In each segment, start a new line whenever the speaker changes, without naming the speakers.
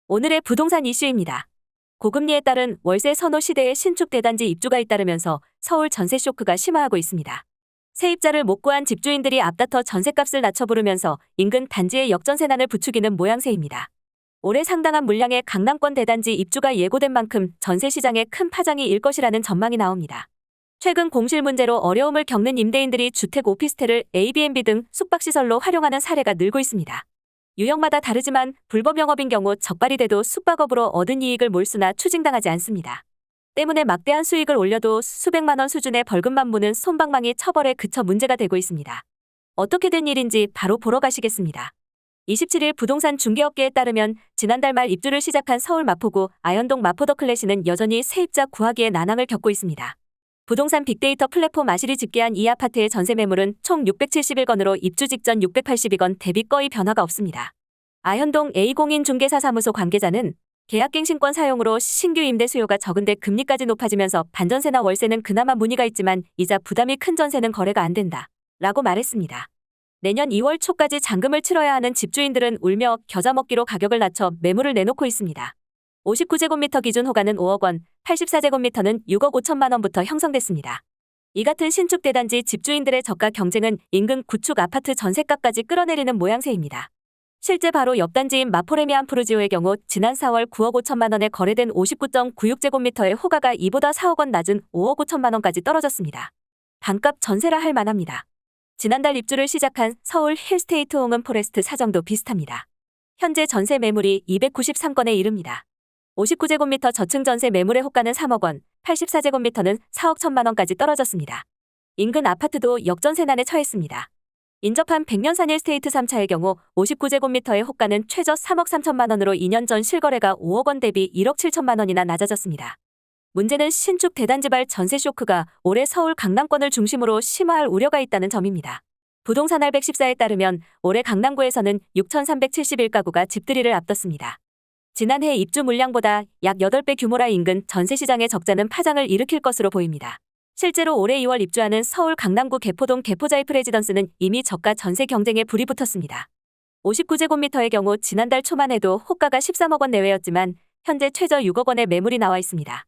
오늘의 부동산 이슈입니다. 고금리에 따른 월세 선호 시대의 신축 대단지 입주가 잇따르면서 서울 전세 쇼크가 심화하고 있습니다. 세입자를 못 구한 집주인들이 앞다퉈 전세값을 낮춰 부르면서 인근 단지의 역전세난을 부추기는 모양새입니다. 올해 상당한 물량의 강남권 대단지 입주가 예고된 만큼 전세 시장에 큰 파장이 일 것이라는 전망이 나옵니다. 최근 공실 문제로 어려움을 겪는 임대인들이 주택 오피스텔을 에이비앤비 등 숙박시설로 활용하는 사례가 늘고 있습니다. 유형마다 다르지만 불법 영업인 경우 적발이 돼도 숙박업으로 얻은 이익을 몰수나 추징당하지 않습니다. 때문에 막대한 수익을 올려도 수백만 원 수준의 벌금만 무는 솜방망이 처벌에 그쳐 문제가 되고 있습니다. 어떻게 된 일인지 바로 보러 가시겠습니다. 27일 부동산 중개업계에 따르면 지난달 말 입주를 시작한 서울 마포구 아현동 마포더클래시는 여전히 세입자 구하기에 난항을 겪고 있습니다. 부동산 빅데이터 플랫폼 아실이 집계한 이 아파트의 전세 매물은 총 671건으로 입주 직전 682건 대비 거의 변화가 없습니다. 아현동 A공인중개사 사무소 관계자는 계약갱신권 사용으로 신규 임대 수요가 적은데 금리까지 높아지면서 반전세나 월세는 그나마 문의가 있지만 이자 부담이 큰 전세는 거래가 안 된다 라고 말했습니다. 내년 2월 초까지 잔금을 치러야 하는 집주인들은 울며 겨자 먹기로 가격을 낮춰 매물을 내놓고 있습니다. 59제곱미터 기준 호가는 5억 원, 84제곱미터는 6억 5천만 원부터 형성됐습니다. 이 같은 신축 대단지 집주인들의 저가 경쟁은 인근 구축 아파트 전세값까지 끌어내리는 모양새입니다. 실제 바로 옆 단지인 마포레미안 푸르지오의 경우 지난 4월 9억 5천만 원에 거래된 59.96제곱미터의 호가가 이보다 4억 원 낮은 5억 5천만 원까지 떨어졌습니다. 반값 전세라 할 만합니다. 지난달 입주를 시작한 서울 힐스테이트 홍은 포레스트 사정도 비슷합니다. 현재 전세 매물이 293건에 이릅니다. 59제곱미터 저층 전세 매물의 호가는 3억 원, 84제곱미터는 4억 1천만 원까지 떨어졌습니다. 인근 아파트도 역전세난에 처했습니다. 인접한 백년산 힐스테이트 3차의 경우 59제곱미터의 호가는 최저 3억 3천만 원으로 2년 전 실거래가 5억 원 대비 1억 7천만 원이나 낮아졌습니다. 문제는 신축 대단지발 전세 쇼크가 올해 서울 강남권을 중심으로 심화할 우려가 있다는 점입니다. 부동산 알114에 따르면 올해 강남구에서는 6,371가구가 집들이를 앞뒀습니다. 지난해 입주 물량보다 약 8배 규모라 인근 전세시장의 적자는 파장을 일으킬 것으로 보입니다. 실제로 올해 2월 입주하는 서울 강남구 개포동 개포자이프 레지던스는 이미 저가 전세 경쟁에 불이 붙었습니다. 59제곱미터의 경우 지난달 초만 해도 호가가 13억 원 내외였지만 현재 최저 6억 원의 매물이 나와 있습니다.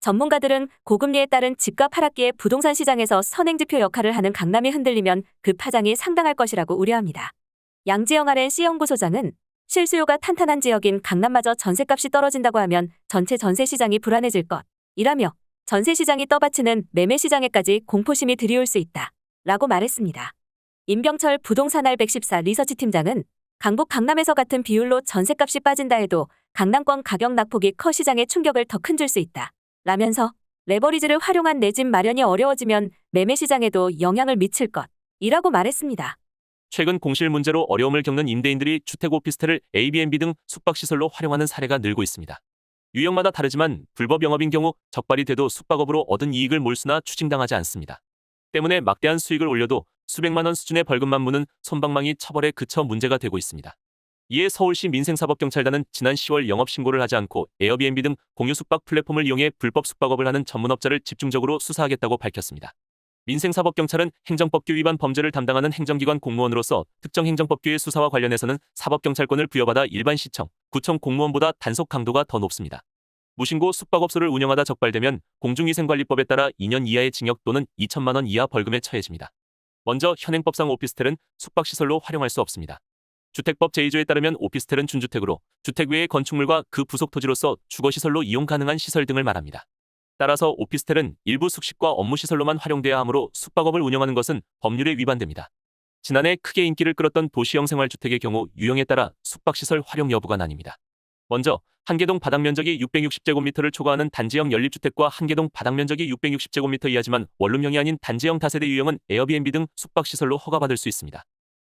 전문가들은 고금리에 따른 집값 하락기에 부동산 시장에서 선행지표 역할을 하는 강남이 흔들리면 그 파장이 상당할 것이라고 우려합니다. 양지영 R&C 연구소장은 실수요가 탄탄한 지역인 강남마저 전세값이 떨어진다고 하면 전체 전세시장이 불안해질 것이라며 전세시장이 떠받치는 매매시장에까지 공포심이 들이올 수 있다 라고 말했습니다. 임병철 부동산 알114 리서치 팀장은 강북 강남에서 같은 비율로 전세값이 빠진다 해도 강남권 가격 낙폭이 커 시장에 충격을 더 큰 줄 수 있다 라면서 레버리지를 활용한 내 집 마련이 어려워지면 매매시장에도 영향을 미칠 것이라고 말했습니다.
최근 공실 문제로 어려움을 겪는 임대인들이 주택 오피스텔을 에이비앤비 등 숙박시설로 활용하는 사례가 늘고 있습니다. 유형마다 다르지만 불법 영업인 경우 적발이 돼도 숙박업으로 얻은 이익을 몰수나 추징당하지 않습니다. 때문에 막대한 수익을 올려도 수백만 원 수준의 벌금만 무는 솜방망이 처벌에 그쳐 문제가 되고 있습니다. 이에 서울시 민생사법경찰단은 지난 10월 영업신고를 하지 않고 에어비앤비 등 공유 숙박 플랫폼을 이용해 불법 숙박업을 하는 전문업자를 집중적으로 수사하겠다고 밝혔습니다. 민생사법경찰은 행정법규 위반 범죄를 담당하는 행정기관 공무원으로서 특정 행정법규의 수사와 관련해서는 사법경찰권을 부여받아 일반시청, 구청 공무원보다 단속 강도가 더 높습니다. 무신고 숙박업소를 운영하다 적발되면 공중위생관리법에 따라 2년 이하의 징역 또는 2천만 원 이하 벌금에 처해집니다. 먼저 현행법상 오피스텔은 숙박시설로 활용할 수 없습니다. 주택법 제2조에 따르면 오피스텔은 준주택으로 주택 외의 건축물과 그 부속 토지로서 주거시설로 이용 가능한 시설 등을 말합니다. 따라서 오피스텔은 일부 숙식과 업무시설로만 활용돼야 하므로 숙박업을 운영하는 것은 법률에 위반됩니다. 지난해 크게 인기를 끌었던 도시형 생활주택의 경우 유형에 따라 숙박시설 활용 여부가 나뉩니다. 먼저 한계동 바닥면적이 660제곱미터를 초과하는 단지형 연립주택과 한계동 바닥면적이 660제곱미터 이하지만 원룸형이 아닌 단지형 다세대 유형은 에어비앤비 등 숙박시설로 허가받을 수 있습니다.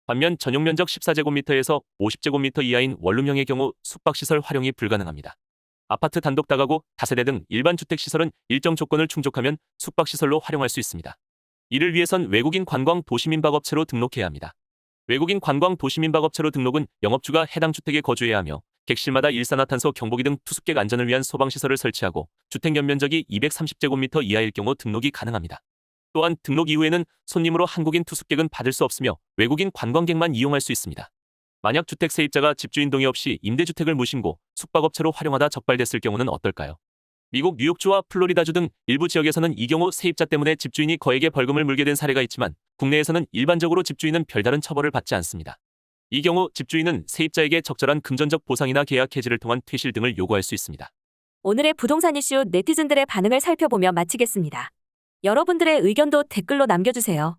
반면 전용면적 14제곱미터에서 50제곱미터 이하인 원룸형의 경우 숙박시설 활용이 불가능합니다. 아파트 단독 다가구, 다세대 등 일반 주택시설은 일정 조건을 충족하면 숙박시설로 활용할 수 있습니다. 이를 위해선 외국인 관광 도시민박업체로 등록해야 합니다. 외국인 관광 도시민박업체로 등록은 영업주가 해당 주택에 거주해야 하며 객실마다 일산화탄소 경보기 등 투숙객 안전을 위한 소방시설을 설치하고 주택 연면적이 230제곱미터 이하일 경우 등록이 가능합니다. 또한 등록 이후에는 손님으로 한국인 투숙객은 받을 수 없으며 외국인 관광객만 이용할 수 있습니다. 만약 주택 세입자가 집주인 동의 없이 임대주택을 무신고 숙박업체로 활용하다 적발됐을 경우는 어떨까요? 미국 뉴욕주와 플로리다주 등 일부 지역에서는 이 경우 세입자 때문에 집주인이 거액의 벌금을 물게 된 사례가 있지만 국내에서는 일반적으로 집주인은 별다른 처벌을 받지 않습니다. 이 경우 집주인은 세입자에게 적절한 금전적 보상이나 계약 해지를 통한 퇴실 등을 요구할 수 있습니다.
오늘의 부동산 이슈 네티즌들의 반응을 살펴보며 마치겠습니다. 여러분들의 의견도 댓글로 남겨주세요.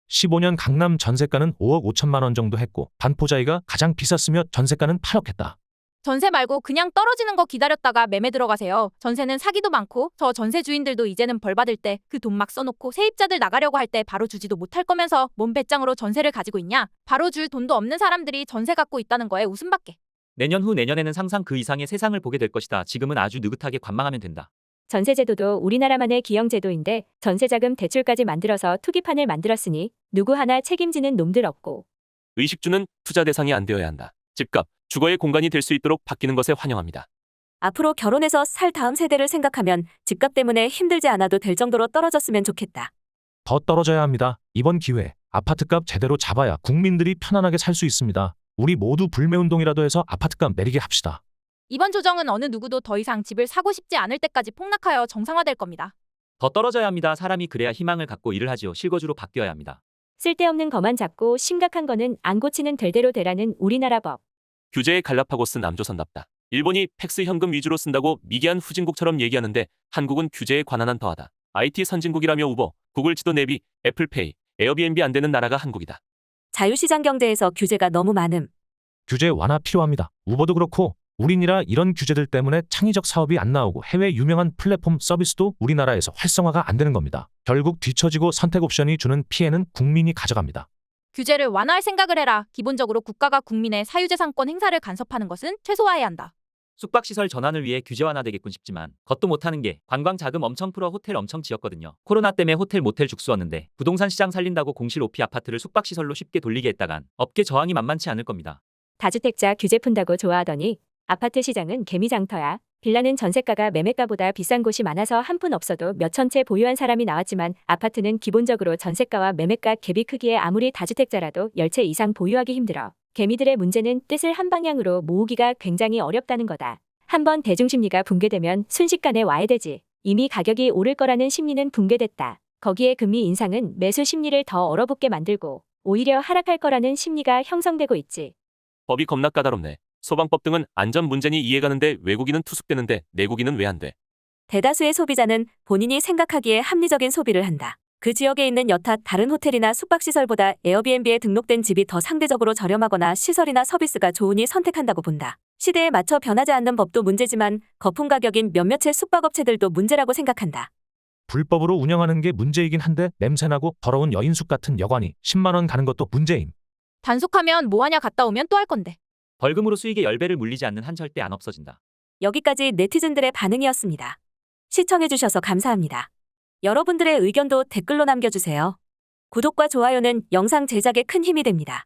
15년 강남 전세가는 5억 5천만 원 정도 했고 반포자이가 가장 비쌌으며 전세가는 8억 했다.
전세 말고 그냥 떨어지는 거 기다렸다가 매매 들어가세요. 전세는 사기도 많고 저 전세 주인들도 이제는 벌 받을 때 그 돈 막 써놓고 세입자들 나가려고 할 때 바로 주지도 못할 거면서 뭔 배짱으로 전세를 가지고 있냐. 바로 줄 돈도 없는 사람들이 전세 갖고 있다는 거에 웃음밖에.
내년 후 내년에는 상상 그 이상의 세상을 보게 될 것이다. 지금은 아주 느긋하게 관망하면 된다.
전세제도도 우리나라만의 기형제도인데 전세자금 대출까지 만들어서 투기판을 만들었으니 누구 하나 책임지는 놈들 없고.
의식주는 투자 대상이 안 되어야 한다. 집값, 주거의 공간이 될 수 있도록 바뀌는 것에 환영합니다.
앞으로 결혼해서 살 다음 세대를 생각하면 집값 때문에 힘들지 않아도 될 정도로 떨어졌으면 좋겠다.
더 떨어져야 합니다. 이번 기회에 아파트값 제대로 잡아야 국민들이 편안하게 살 수 있습니다. 우리 모두 불매운동이라도 해서 아파트값 내리게 합시다.
이번 조정은 어느 누구도 더 이상 집을 사고 싶지 않을 때까지 폭락하여 정상화될 겁니다.
더 떨어져야 합니다. 사람이 그래야 희망을 갖고 일을 하지요. 실거주로 바뀌어야 합니다.
쓸데없는 것만 잡고 심각한 거는 안 고치는 될 대로 되라는 우리나라 법.
규제의 갈라파고스 남조선답다. 일본이 팩스 현금 위주로 쓴다고 미개한 후진국처럼 얘기하는데 한국은 규제에 관한한 더하다. IT 선진국이라며 우버, 구글 지도 내비, 애플페이, 에어비앤비 안 되는 나라가 한국이다.
자유시장 경제에서 규제가 너무 많음.
규제 완화 필요합니다. 우버도 그렇고 우리니라 이런 규제들 때문에 창의적 사업이 안 나오고 해외 유명한 플랫폼 서비스도 우리나라에서 활성화가 안 되는 겁니다. 결국 뒤처지고 선택 옵션이 주는 피해는 국민이 가져갑니다.
규제를 완화할 생각을 해라. 기본적으로 국가가 국민의 사유재산권 행사를 간섭하는 것은 최소화해야 한다.
숙박시설 전환을 위해 규제 완화되겠군 싶지만 겉도 못하는 게 관광 자금 엄청 풀어 호텔 엄청 지었거든요. 코로나 때문에 호텔 모텔 죽수었는데 부동산 시장 살린다고 공실 오피 아파트를 숙박시설로 쉽게 돌리게 했다간 업계 저항이 만만치 않을 겁니다.
다주택자 규제 푼다고 좋아하더니 아파트 시장은 개미장터야. 빌라는 전세가가 매매가보다 비싼 곳이 많아서 한 푼 없어도 몇천 채 보유한 사람이 나왔지만 아파트는 기본적으로 전세가와 매매가 갭이 크기에 아무리 다주택자라도 10채 이상 보유하기 힘들어. 개미들의 문제는 뜻을 한 방향으로 모으기가 굉장히 어렵다는 거다. 한번 대중심리가 붕괴되면 순식간에 와해되지. 이미 가격이 오를 거라는 심리는 붕괴됐다. 거기에 금리 인상은 매수 심리를 더 얼어붙게 만들고 오히려 하락할 거라는 심리가 형성되고 있지.
법이 겁나 까다롭네. 소방법 등은 안전 문제니 이해가는데 외국인은 투숙되는데 내국인은 왜 안 돼?
대다수의 소비자는 본인이 생각하기에 합리적인 소비를 한다. 그 지역에 있는 여타 다른 호텔이나 숙박시설보다 에어비앤비에 등록된 집이 더 상대적으로 저렴하거나 시설이나 서비스가 좋으니 선택한다고 본다. 시대에 맞춰 변하지 않는 법도 문제지만 거품 가격인 몇몇의 숙박업체들도 문제라고 생각한다.
불법으로 운영하는 게 문제이긴 한데 냄새나고 더러운 여인숙 같은 여관이 10만 원 가는 것도 문제임.
단속하면 뭐하냐 갔다 오면 또 할 건데.
벌금으로 수익의 10배를 물리지 않는 한 절대 안 없어진다.
여기까지 네티즌들의 반응이었습니다. 시청해주셔서 감사합니다. 여러분들의 의견도 댓글로 남겨주세요. 구독과 좋아요는 영상 제작에 큰 힘이 됩니다.